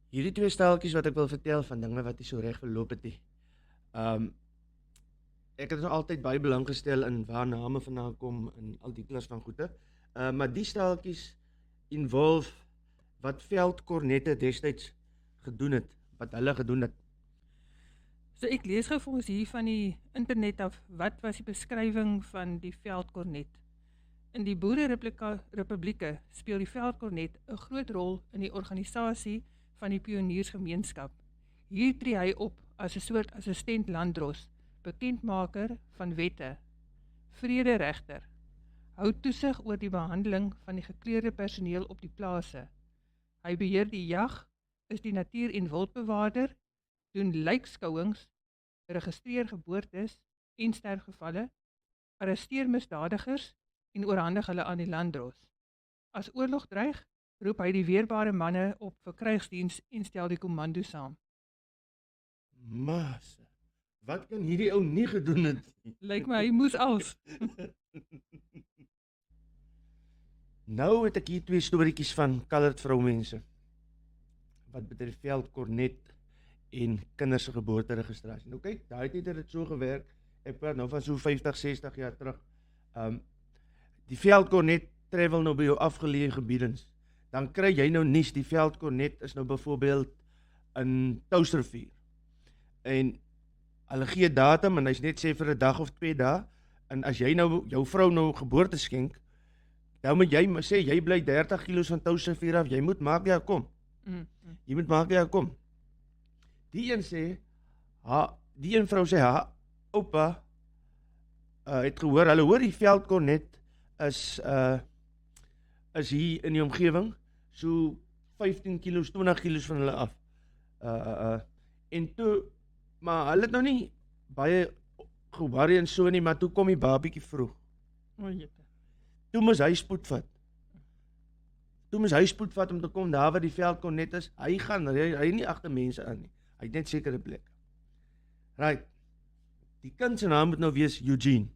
Hierdie twee staaltjies wat ek wil vertel van dinge wat nie so reg verloop het nie. Um ek het nog altyd baie belang gestel in waar name vandaan kom en al die klas van goede. Maar die staaltjies involve wat veldkornette destyds gedoen het, wat hulle gedoen het. So ek lees gou vir ons hier van die internet af, wat was die beskrywing van die veldkornet? In die boererepublieke speel die veldkornet 'n groot rol in die organisasie van die pioniersgemeenskap. Hier tree hy op as 'n soort assistent landdros, bekendmaker van wette, vrederegter, hou toesig oor die behandeling van die gekleurde personeel op die plase. Hy beheer die jag, is die natuur- en wildbewaarder, doen lijkskouings, registreer geboortes en sterfgevalle, arresteer misdadigers en oorhandig hulle aan die landdros. As oorlog dreig, roep hy die weerbare manne op vir krygsdiens en stel die kommando saam. Mas, wat kan hierdie ou nie gedoen het nie? Lyk my hy moes als. Nou het ek hier twee storieetjies van colored vroumense wat betref veldkornet en kinders se geboorteregistrasie. Nou kyk, daai tyd het dit so gewerk. Ek praat nou van so 50, 60 jaar terug. Die veldkornet travel nou by jou afgeleë gebiedens. Dan kry jy nou nuus die veldkornet is nou byvoorbeeld in Touwsrivier. En hulle gee datum en hy's net sê vir 'n dag of 2 dae. En as jy nou jou vrou nou geboorte skenk, dan moet jy sê jy bly 30 kilos van Touwsrivier af, jy moet maak jy kom. Jy moet maak jy kom. Die een sê, die een vrou sê, oupa het gehoor, hulle hoor die veldkornet is hier in die omgewing, so 15 kilos, 20 kilos van hulle af. En toe, maar hulle het nou nie baie geworry en so nie, maar toe kom die babietjie vroeg. Toe moes hy spoed vat. Om te kom daar waar die veldkornet is. Hy gaan, hy nie agter mense aan nie. Hy het net sekere plekke. Right. Die kind se naam moet nou wees Eugene.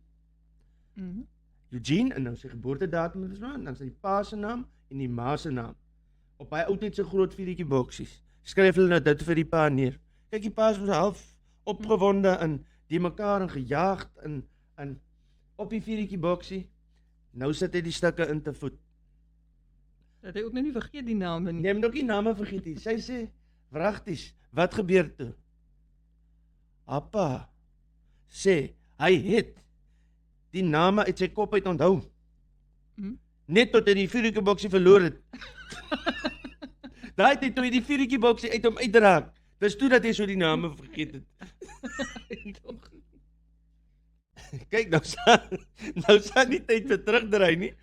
Eugene, en nou sy geboortedatum, dan sy die pa se naam en die ma se naam. Op hy oudheid se groot viertjie boksies. Skryf hulle nou dit vir die pa neer. Kyk, die pa is half opgewonde en die mekaar en gejaagd en op die viertjie boksie. Nou sit hy die stukke in te voet. Dat hy ook nou nie vergeet die name nie. Nee, moet ook die name vergeet nie. Sy sê, wragties, wat gebeur toe? Appa sê, hy het die name uit sy kop uit onthou. Net tot hy die viertjie boksie verloor het. Daai tyd toe hy die viertjie boksie uit hom uitdraak. Dis toe dat hy so die name vergeet het. Kyk, nou staan nie tyd vir terugdraai nie.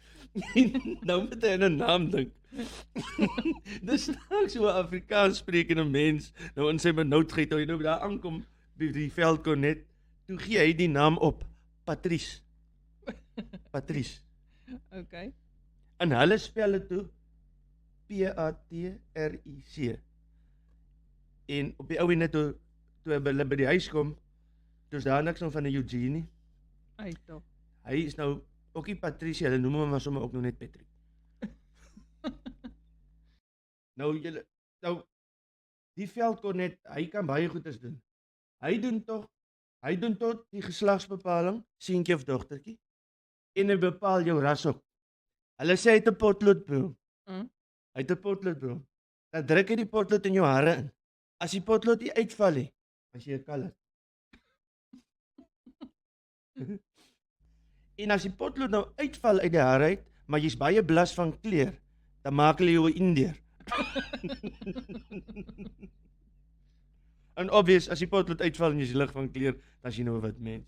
Nou moet hy in 'n naam dink. Dis nou so 'n Afrikaans sprekende mens, nou in sy benoudheid, toe hy nou daar aankom, die veldkornet, toe gee hy die naam op, Patrice. Okay. En hulle spel dit toe, Patric. En op die ou ene toe hulle by die huis kom, toe is daar niks van 'n Eugene nie. Top. Hy is nou ook nie Patricia, hulle noem hom maar sommer ook nog net Patrick. Nou die veldkornet, hy kan baie goedes doen. Hy doen tot die geslagsbepaling, seentjie of dogtertjie, en hy bepaal jou ras ook. Hulle sê hy het 'n potloodbroom. Hy het 'n potloodbroom. Dan druk hy die potlood in jou hare in. As die potlood nie uitval nie, as jy 'n colored. En as die potlood nou uitval uit die hare uit, maar jy's baie blas van kleur, dan maak hulle jou 'n Indiër. En obvious, as die potlood uitval en jy's lig van kleur, dan is jy nou 'n wit mens.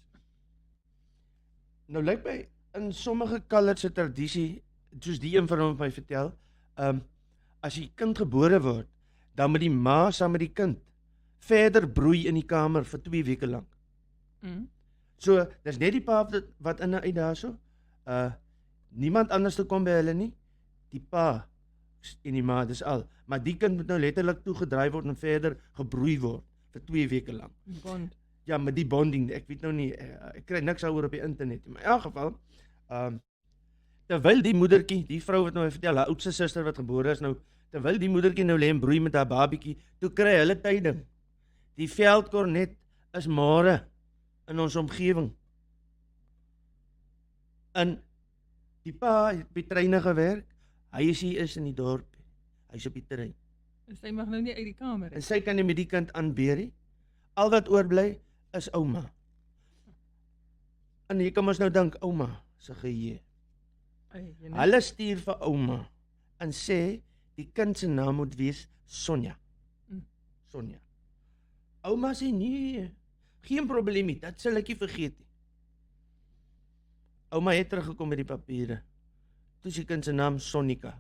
Nou lyk my, in sommige colored se tradisie, soos die een van hom my vertel, as die kind gebore word, dan moet die ma saam met die kind verder broei in die kamer vir 2 weke lank. So, dis net die pa wat in en uit daarso. Niemand anders te kom by hulle nie. Die pa en die ma, dis al. Maar die kind moet nou letterlik toegedraai word en verder gebroei word vir 2 weke lank. Bond. Ja, met die bonding, ek weet nou nie, ek kry niks daaroor op die internet. Maar in elk geval, terwyl die moedertjie, die vrou wat nou vertel, haar oudste suster wat gebore is, nou Terwyl die moedertjie nou lê en broei met haar babietjie, toe kry hulle tyding. Die veldkornet is môre in ons omgewing. En die pa het op die treine gewerk, hy is hier in die dorp, hy is op die trein. En sy mag nou nie uit die kamer. En sy kan nie met die kind aanbeer nie. Al wat oorbly is ouma. En jy kan ons nou dink, ouma se geheue. Hulle stuur vir ouma en sê die kind se naam moet wees Sonja. Sonja. Ouma sê nee, geen probleem nie, dat sal ek nie vergeet nie. Ouma het teruggekom met die papiere. Toe is die kind se naam Sonika.